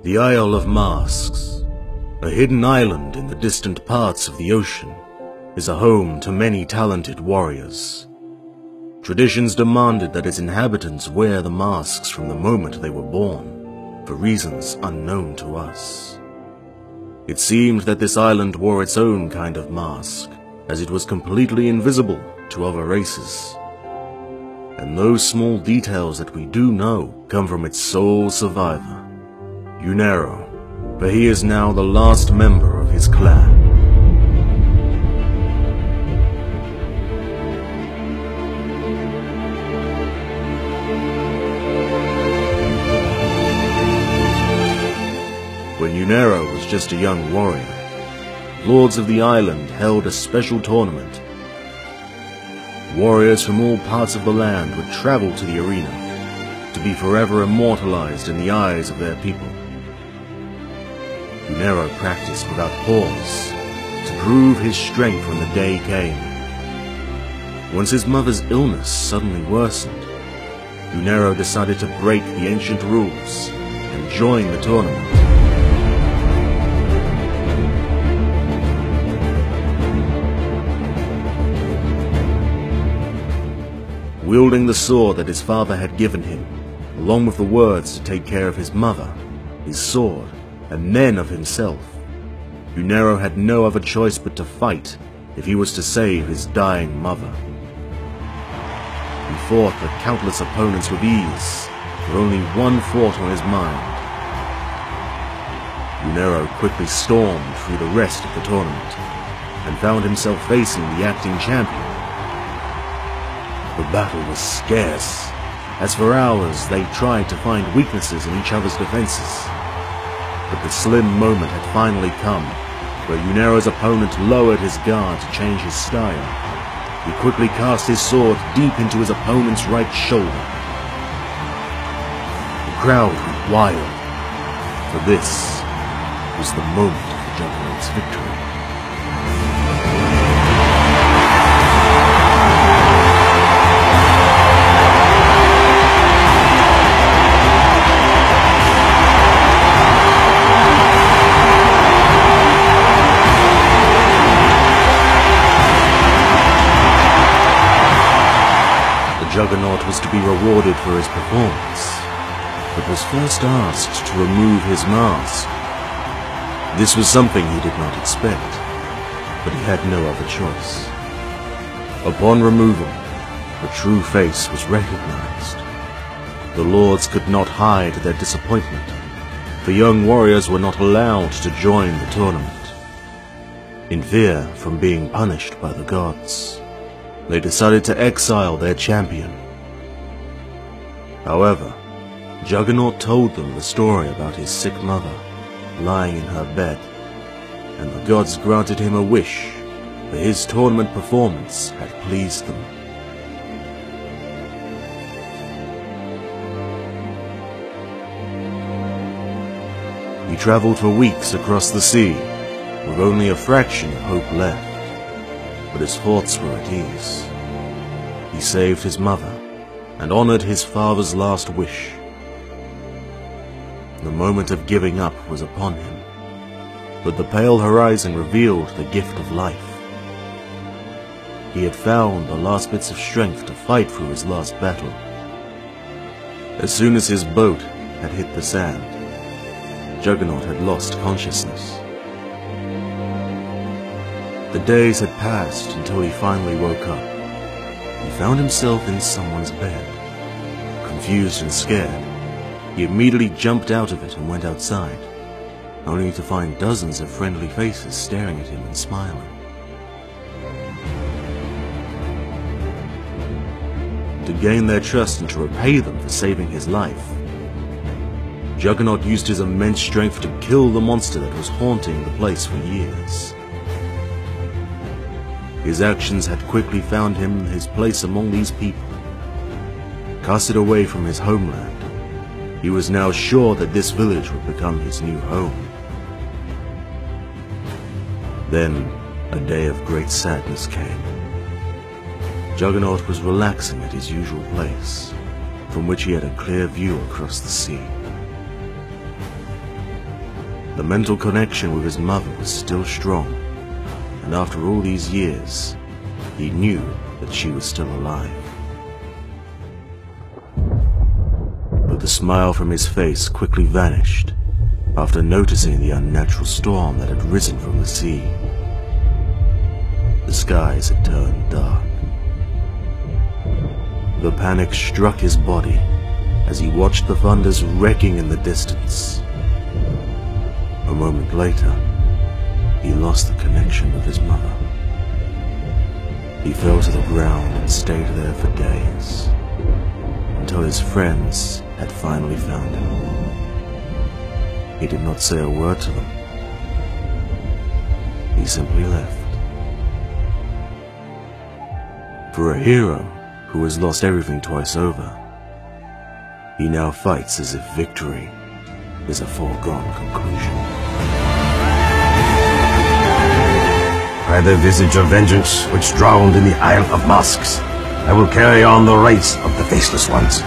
The Isle of Masks, a hidden island in the distant parts of the ocean, is a home to many talented warriors. Traditions demanded that its inhabitants wear the masks from the moment they were born, for reasons unknown to us. It seemed that this island wore its own kind of mask, as it was completely invisible to other races. And those small details that we do know come from its sole survivor, Unero, for he is now the last member of his clan. When Unero was just a young warrior, lords of the island held a special tournament. Warriors from all parts of the land would travel to the arena to be forever immortalized in the eyes of their people. Unero practiced without pause to prove his strength when the day came. Once his mother's illness suddenly worsened, Unero decided to break the ancient rules and join the tournament. Wielding the sword that his father had given him, along with the words to take care of his mother, his sword, and then of himself, Unero had no other choice but to fight if he was to save his dying mother. He fought the countless opponents with ease, with only one thought on his mind. Unero quickly stormed through the rest of the tournament, and found himself facing the acting champion. The battle was scarce, as for hours they tried to find weaknesses in each other's defenses. But the slim moment had finally come, where Unero's opponent lowered his guard to change his style. He quickly cast his sword deep into his opponent's right shoulder. The crowd went wild, for this was the moment of the Juggernaut's victory. Juggernaut was to be rewarded for his performance, but was first asked to remove his mask. This was something he did not expect, but he had no other choice. Upon removal, the true face was recognized. The lords could not hide their disappointment. The young warriors were not allowed to join the tournament. In fear from being punished by the gods, they decided to exile their champion. However, Juggernaut told them the story about his sick mother lying in her bed, and the gods granted him a wish, for his tournament performance had pleased them. He traveled for weeks across the sea, with only a fraction of hope left. But his thoughts were at ease. He saved his mother and honored his father's last wish. The moment of giving up was upon him, but the pale horizon revealed the gift of life. He had found the last bits of strength to fight through his last battle. As soon as his boat had hit the sand, Juggernaut had lost consciousness. The days had passed until he finally woke up. He found himself in someone's bed. Confused and scared, he immediately jumped out of it and went outside, only to find dozens of friendly faces staring at him and smiling. To gain their trust and to repay them for saving his life, Juggernaut used his immense strength to kill the monster that was haunting the place for years. His actions had quickly found him his place among these people. Casted away from his homeland, he was now sure that this village would become his new home. Then, a day of great sadness came. Juggernaut was relaxing at his usual place, from which he had a clear view across the sea. The mental connection with his mother was still strong, and after all these years, he knew that she was still alive. But the smile from his face quickly vanished after noticing the unnatural storm that had risen from the sea. The skies had turned dark. The panic struck his body as he watched the thunders wrecking in the distance. A moment later, he lost the connection with his mother. He fell to the ground and stayed there for days, until his friends had finally found him. He did not say a word to them. He simply left. For a hero who has lost everything twice over, he now fights as if victory is a foregone conclusion. By the visage of vengeance which drowned in the Isle of Masks, I will carry on the rites of the Faceless Ones.